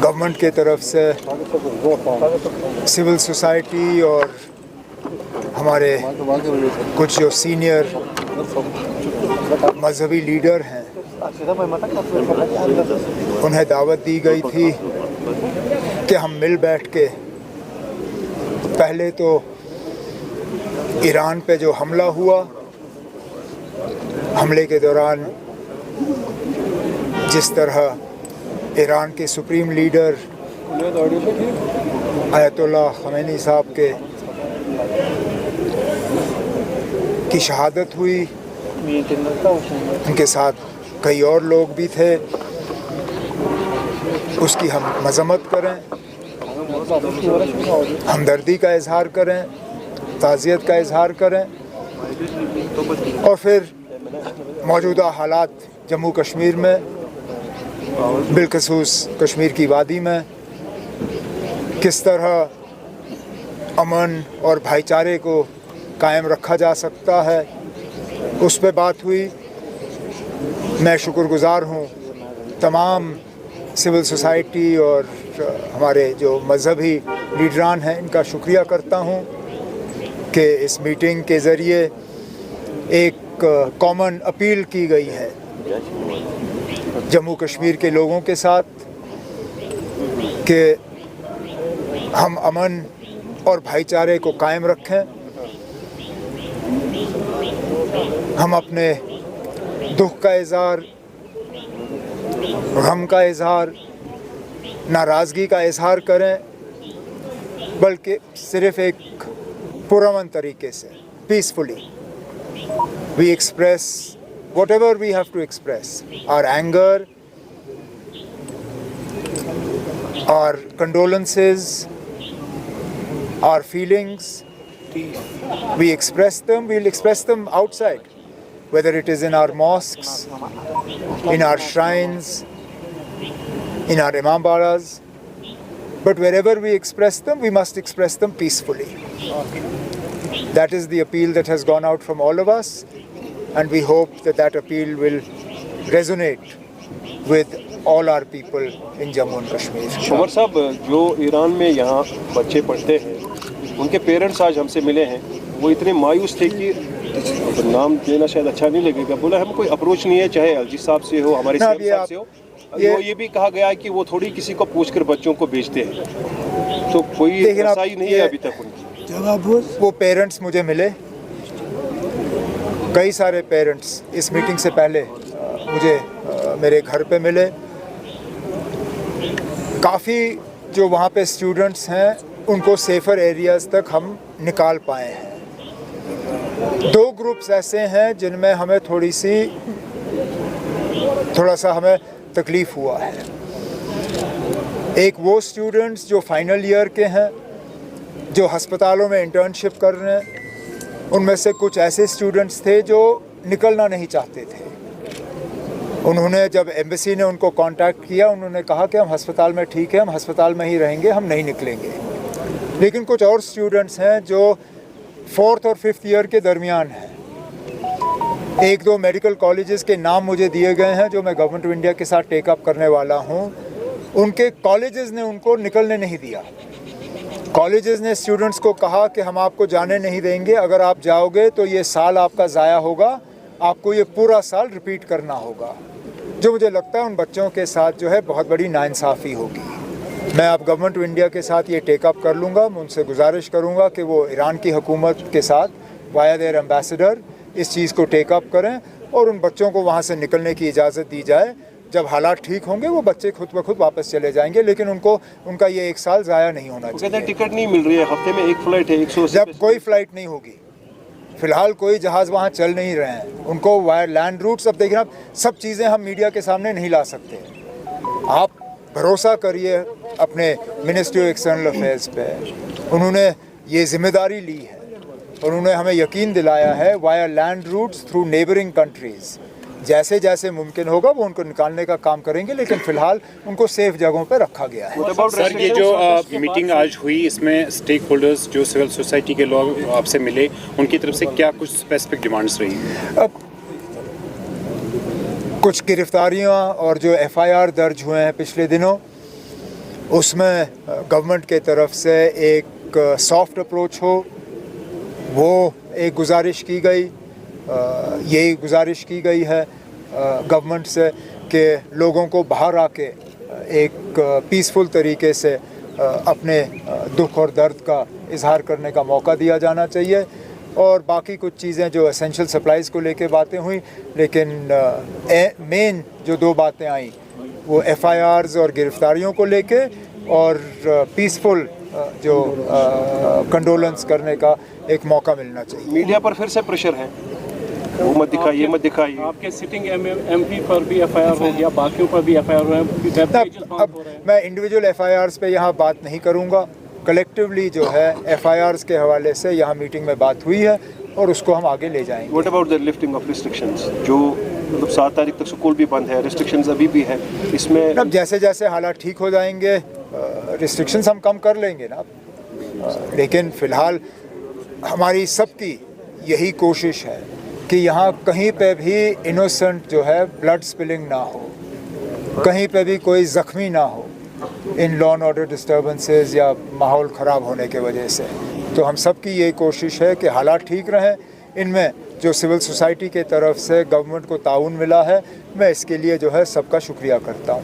Government के तरफ से सिविल सोसाइटी और हमारे कुछ जो सीनियर मजहबी लीडर हैं उन्हें दावत दी गई थी कि हम मिल बैठ के पहले तो ईरान पे जो हमला हुआ, हमले के दौरान जिस तरह ईरान के सुप्रीम लीडर आयतुल्लाह ख़मैनी साहब की शहादत हुई, उनके साथ कई और लोग भी थे, उसकी हम मज़म्मत करें, हमदर्दी का इजहार करें, ताज़ियत का इजहार करें और फिर मौजूदा हालात जम्मू कश्मीर में, बिलखसूस कश्मीर की वादी में किस तरह अमन और भाईचारे को कायम रखा जा सकता है, उस पर बात हुई। मैं शुक्रगुज़ार हूँ तमाम सिविल सोसाइटी और हमारे जो मजहबी लीडरान हैं, इनका शुक्रिया करता हूँ कि इस मीटिंग के ज़रिए एक कॉमन अपील की गई है जम्मू कश्मीर के लोगों के साथ कि हम अमन और भाईचारे को कायम रखें, हम अपने दुख का इज़हार, गम का इज़हार, नाराज़गी का इज़हार करें, बल्कि सिर्फ़ एक पुरअमन तरीके से, peacefully we express whatever we have to express, our anger, our condolences, our feelings. We express them, we'll express them outside, whether it is in our mosques, in our shrines, in our imambaras. But wherever we express them, we must express them peacefully. That is the appeal that has gone out from all of us, and we hope that that appeal will resonate with all our people in Jammu and Kashmir. Omar साहब, जो Iran में यहाँ बच्चे पढ़ते हैं, उनके parents आज हमसे मिले हैं, वो इतने मायूस थे कि नाम देना शायद अच्छा नहीं लगेगा, बोला हम कोई अप्रोच नहीं है, चाहे अलजी साहब से हो, हमारे सीएम साहब से हो, ये भी कहा गया है कि वो थोड़ी किसी को पूछकर बच्चों को भेजते हैं, तो कोई ऐसा ही नहीं है अभी तक उनकी। वो पेरेंट्स मुझे मिले, कई सारे पेरेंट्स इस मीटिंग से पहले मुझे मेरे घर पे मिले। काफ़ी जो वहाँ पे स्टूडेंट्स हैं उनको सेफ़र एरियाज़ तक हम निकाल पाए हैं। दो ग्रुप्स ऐसे हैं जिनमें हमें थोड़ा सा हमें तकलीफ़ हुआ है। एक वो स्टूडेंट्स जो फाइनल ईयर के हैं, जो अस्पतालों में इंटर्नशिप कर रहे हैं, उनमें से कुछ ऐसे स्टूडेंट्स थे जो निकलना नहीं चाहते थे। उन्होंने जब एम्बेसी ने उनको कांटेक्ट किया, उन्होंने कहा कि हम अस्पताल में ठीक है, हम अस्पताल में ही रहेंगे, हम नहीं निकलेंगे। लेकिन कुछ और स्टूडेंट्स हैं जो 4th और 5th ईयर के दरमियान हैं। एक दो मेडिकल कॉलेजेस के नाम मुझे दिए गए हैं जो मैं गवर्नमेंट ऑफ इंडिया के साथ टेकअप करने वाला हूँ। उनके कॉलेजेस ने उनको निकलने नहीं दिया। कॉलेजेस ने स्टूडेंट्स को कहा कि हम आपको जाने नहीं देंगे, अगर आप जाओगे तो ये साल आपका ज़ाया होगा, आपको ये पूरा साल रिपीट करना होगा। जो मुझे लगता है उन बच्चों के साथ जो है बहुत बड़ी नाइंसाफ़ी होगी। मैं अब गवर्नमेंट ऑफ इंडिया के साथ ये टेकअप कर लूँगा, मैं उनसे गुजारिश करूँगा कि वो ईरान की हुकूमत के साथ वाया देयर एम्बेसडर इस चीज़ को टेकअप करें और उन बच्चों को वहाँ से निकलने की इजाज़त दी जाए। जब हालात ठीक होंगे वो बच्चे खुद ब खुद वापस चले जाएंगे, लेकिन उनका ये एक साल ज़ाया नहीं होना चाहिए। कहते हैं टिकट नहीं मिल रही है, हफ्ते में एक फ़्लाइट है, 180। जब कोई फ़्लाइट नहीं होगी, फ़िलहाल कोई जहाज़ वहाँ चल नहीं रहे हैं, उनको वायर लैंड रूट्स, अब देखिए आप सब चीज़ें हम मीडिया के सामने नहीं ला सकते। आप भरोसा करिए अपने मिनिस्ट्री ऑफ एक्सटर्नल अफेयर्स पे, उन्होंने ये जिम्मेदारी ली है और उन्होंने हमें यकीन दिलाया है via land routes through neighbouring countries जैसे जैसे मुमकिन होगा वो उनको निकालने का काम करेंगे, लेकिन फ़िलहाल उनको सेफ जगहों पर रखा गया है। सर, ये जो मीटिंग आज हुई, इसमें स्टेक होल्डर्स जो सिविल सोसाइटी के लोग आपसे मिले, उनकी तरफ से क्या कुछ स्पेसिफिक डिमांड्स रही? अब कुछ गिरफ्तारियां और जो FIR दर्ज हुए हैं पिछले दिनों, उसमें गवर्नमेंट के तरफ से एक सॉफ्ट अप्रोच हो, वो एक गुजारिश की गई। यही गुजारिश की गई है गवर्नमेंट से कि लोगों को बाहर आके एक पीसफुल तरीके से अपने दुख और दर्द का इजहार करने का मौका दिया जाना चाहिए। और बाकी कुछ चीज़ें जो एसेंशियल सप्लाइज़ को लेके बातें हुई, लेकिन मेन जो दो बातें आई वो FIRs और गिरफ्तारियों को लेके और पीसफुल जो कंडोलेंस करने का एक मौका मिलना चाहिए। मीडिया पर फिर से प्रेशर है, वो मत दिखाइए, मत दिखाइए। आपके सिटिंग MP पर भी FIR हो गया, बाकियों पर भी FIR हो रहा है। अब मैं इंडिविजुअल FIRs पे यहाँ बात नहीं करूँगा। कलेक्टिवली जो है FIRs के हवाले से यहाँ मीटिंग में बात हुई है और उसको हम आगे ले जाएंगे। What about the lifting of restrictions, जो मतलब 7 तारीख तक स्कूल भी बंद है, रिस्ट्रिक्शंस अभी भी है, इसमें अब जैसे जैसे हालात ठीक हो जाएंगे रिस्ट्रिक्शंस हम कम कर लेंगे ना। लेकिन फ़िलहाल हमारी सबकी यही कोशिश है कि यहाँ कहीं पे भी इनोसेंट जो है ब्लड स्पिलिंग ना हो, कहीं पे भी कोई ज़ख्मी ना हो in law and order disturbances या माहौल ख़राब होने के वजह से। तो हम सब की ये कोशिश है कि हालात ठीक रहें। इनमें जो सिविल सोसाइटी के तरफ से गवर्नमेंट को ताउन मिला है, मैं इसके लिए जो है सबका शुक्रिया करता हूँ।